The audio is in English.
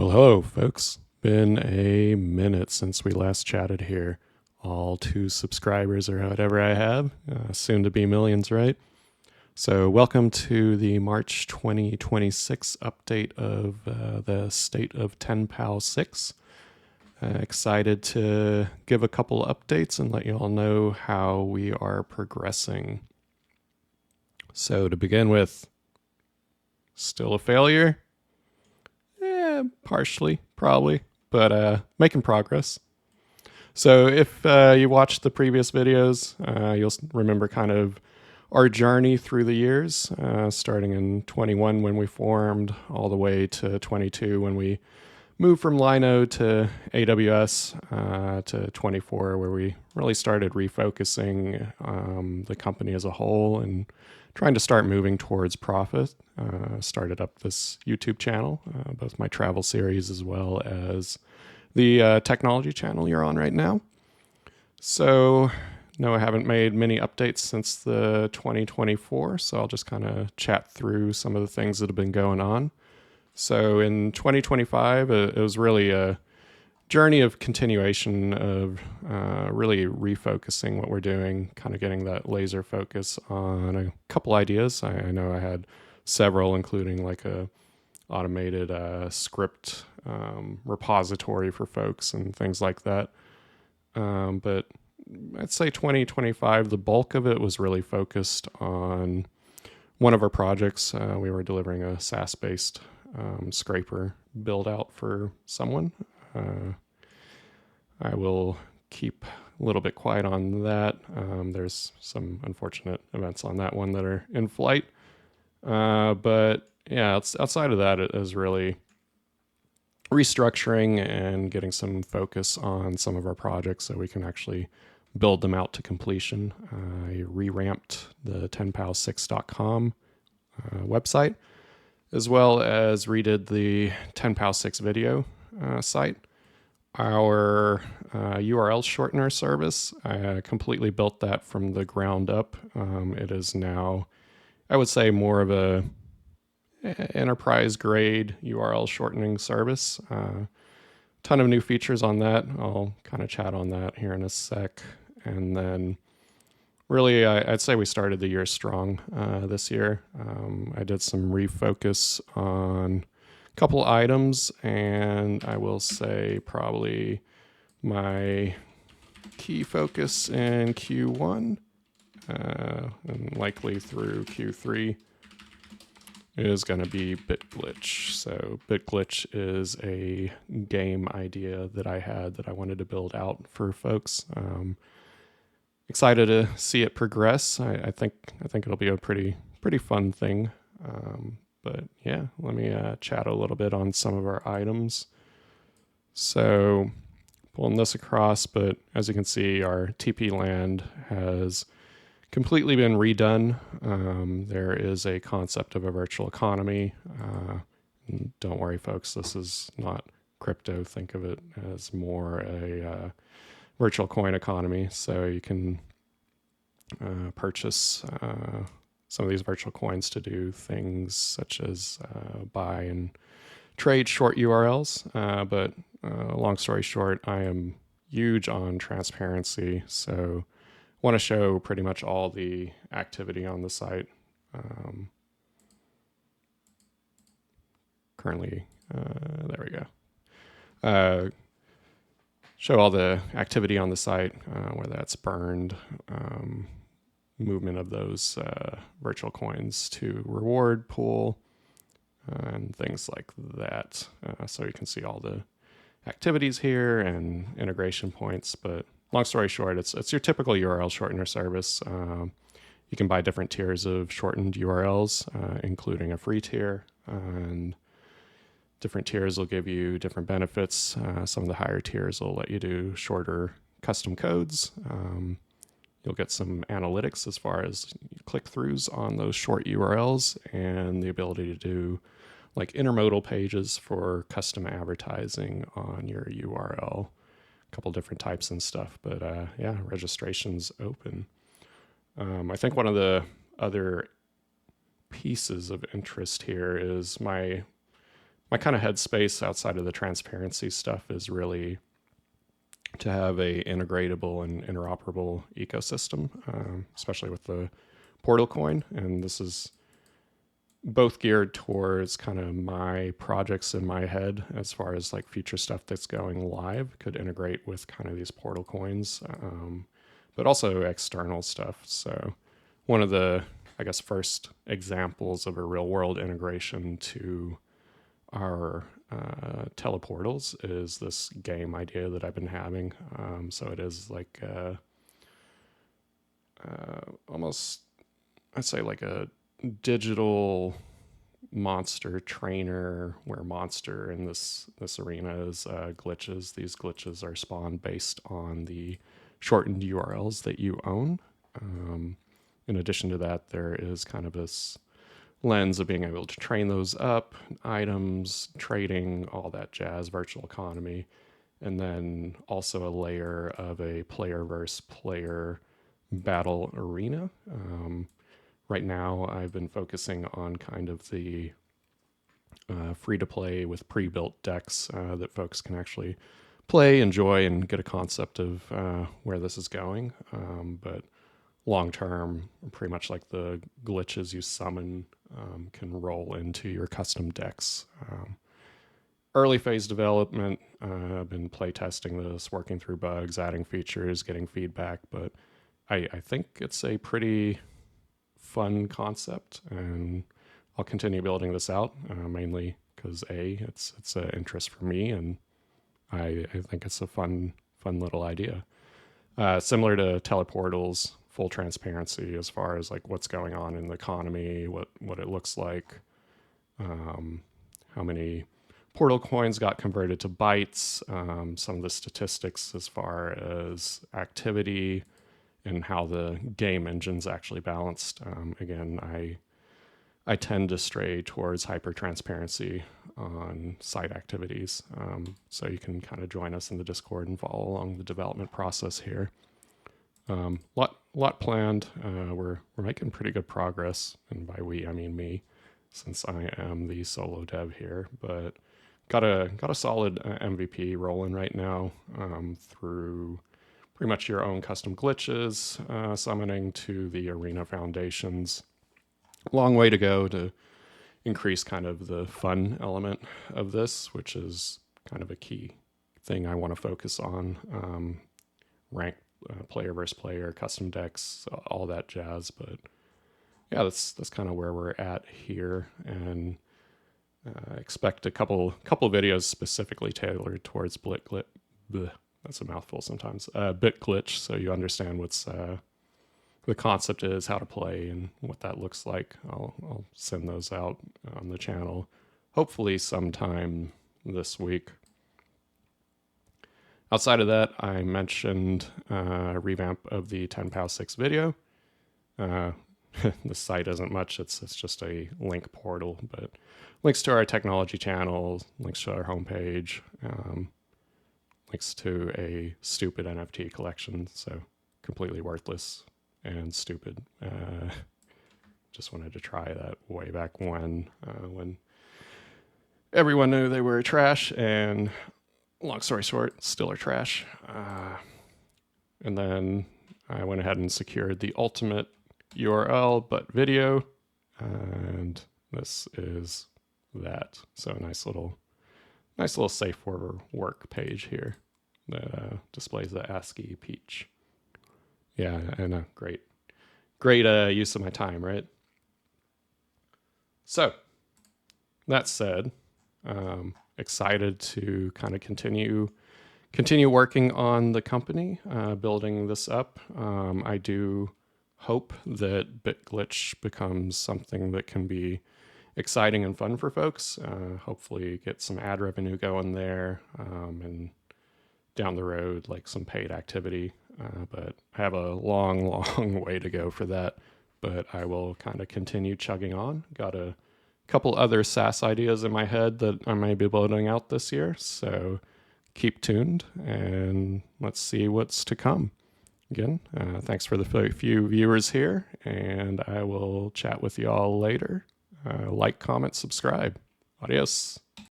Well, hello, folks. Been a minute since we last chatted here. All 2 subscribers or whatever I have, soon to be millions, right? So, welcome to the March 2026 update of the state of 10PAL6. Excited to give a couple updates and let you all know how we are progressing. So, to begin with, still a failure? Partially, probably, but making progress. So if you watched the previous videos, you'll remember kind of our journey through the years, starting in 21 when we formed, all the way to 22 when we moved from Lino to AWS, to 24 where we really started refocusing the company as a whole and trying to start moving towards profit. Started up this YouTube channel, both my travel series as well as the technology channel you're on right now. So, no, I haven't made many updates since the 2024, so I'll just kind of chat through some of the things that have been going on. So in 2025, it was really a journey of continuation of really refocusing what we're doing, kind of getting that laser focus on a couple ideas. I know I had several, including like a automated script repository for folks and things like that. But I'd say 2025, the bulk of it was really focused on one of our projects. We were delivering a SaaS-based scraper build out for someone. I will keep a little bit quiet on that. There's some unfortunate events on that one that are in flight. But yeah, outside of that, it is really restructuring and getting some focus on some of our projects so we can actually build them out to completion. I re-ramped the 10pal6.com website, as well as redid the 10pal6 video site. Our URL shortener service, I completely built that from the ground up. It is now, I would say, more of a enterprise grade URL shortening service. Ton of new features on that. I'll kind of chat on that here in a sec. And then really, I'd say we started the year strong this year. I did some refocus on a couple items, and I will say probably my key focus in Q1 and likely through Q3 is going to be BitGlitch. So BitGlitch is a game idea that I had that I wanted to build out for folks. Excited to see it progress. I think it'll be a pretty fun thing. But yeah, let me chat a little bit on some of our items. So pulling this across, but as you can see, our TP land has completely been redone. There is a concept of a virtual economy. Don't worry, folks, this is not crypto. Think of it as more a virtual coin economy. So you can purchase some of these virtual coins to do things such as buy and trade short URLs. But long story short, I am huge on transparency. So want to show pretty much all the activity on the site. Currently, there we go. Show all the activity on the site, whether that's burned, movement of those virtual coins to reward pool, and things like that. So you can see all the activities here and integration points. But long story short, it's your typical URL shortener service. You can buy different tiers of shortened URLs, including a free tier, and different tiers will give you different benefits. Some of the higher tiers will let you do shorter custom codes. You'll get some analytics as far as click-throughs on those short URLs and the ability to do like intermodal pages for custom advertising on your URL. A couple different types and stuff, but yeah, registration's open. I think one of the other pieces of interest here is my my kind of headspace outside of the transparency stuff is really to have a integratable and interoperable ecosystem, especially with the Portal coin. And this is both geared towards kind of my projects in my head as far as like future stuff that's going live could integrate with kind of these Portal coins, but also external stuff. So one of the, I guess, first examples of a real world integration to our teleportals is this game idea that I've been having. So it is like almost, I'd say like a digital monster trainer, where monster in this arena is glitches. These glitches are spawned based on the shortened URLs that you own. In addition to that, there is kind of this lens of being able to train those up, items, trading, all that jazz, virtual economy, and then also a layer of a player versus player battle arena. Right now, I've been focusing on kind of the free to play with pre-built decks that folks can actually play, enjoy, and get a concept of where this is going. But long term, pretty much like the glitches you summon can roll into your custom decks. Early phase development, I've been playtesting this, working through bugs, adding features, getting feedback, but I think it's a pretty fun concept, and I'll continue building this out, mainly because it's an interest for me, and I think it's a fun little idea. Similar to teleportals, full transparency as far as like what's going on in the economy, what it looks like, how many portal coins got converted to bytes, some of the statistics as far as activity and how the game engine's actually balanced. Again, I tend to stray towards hyper transparency on site activities. So you can kind of join us in the Discord and follow along the development process here. Lot planned. We're making pretty good progress, and by we I mean me, since I am the solo dev here. But got a solid MVP rolling right now, through pretty much your own custom glitches, summoning to the arena foundations. Long way to go to increase kind of the fun element of this, which is kind of a key thing I want to focus on. Rank player versus player, custom decks, all that jazz. But yeah, that's kind of where we're at here, and expect a couple videos specifically tailored towards that's a mouthful sometimes. Bit glitch, so you understand what's the concept is, how to play, and what that looks like. I'll send those out on the channel, hopefully sometime this week. Outside of that, I mentioned a revamp of the 10pow6 video. The site isn't much, it's just a link portal, but links to our technology channel, links to our homepage, links to a stupid NFT collection, so completely worthless and stupid. Just wanted to try that way back when everyone knew they were trash, and long story short, still are trash. And then I went ahead and secured the ultimate URL but video, and this is that. So nice little safe for work page here that displays the ASCII peach. Yeah, and a great use of my time, right? So that said, excited to kind of continue working on the company, building this up. I do hope that BitGlitch becomes something that can be exciting and fun for folks. Hopefully get some ad revenue going there, and down the road, like some paid activity. But I have a long way to go for that. But I will kind of continue chugging on. Got a couple other SaaS ideas in my head that I may be building out this year. So keep tuned and let's see what's to come. Again, thanks for the few viewers here, and I will chat with you all later. Like, comment, subscribe. Adios.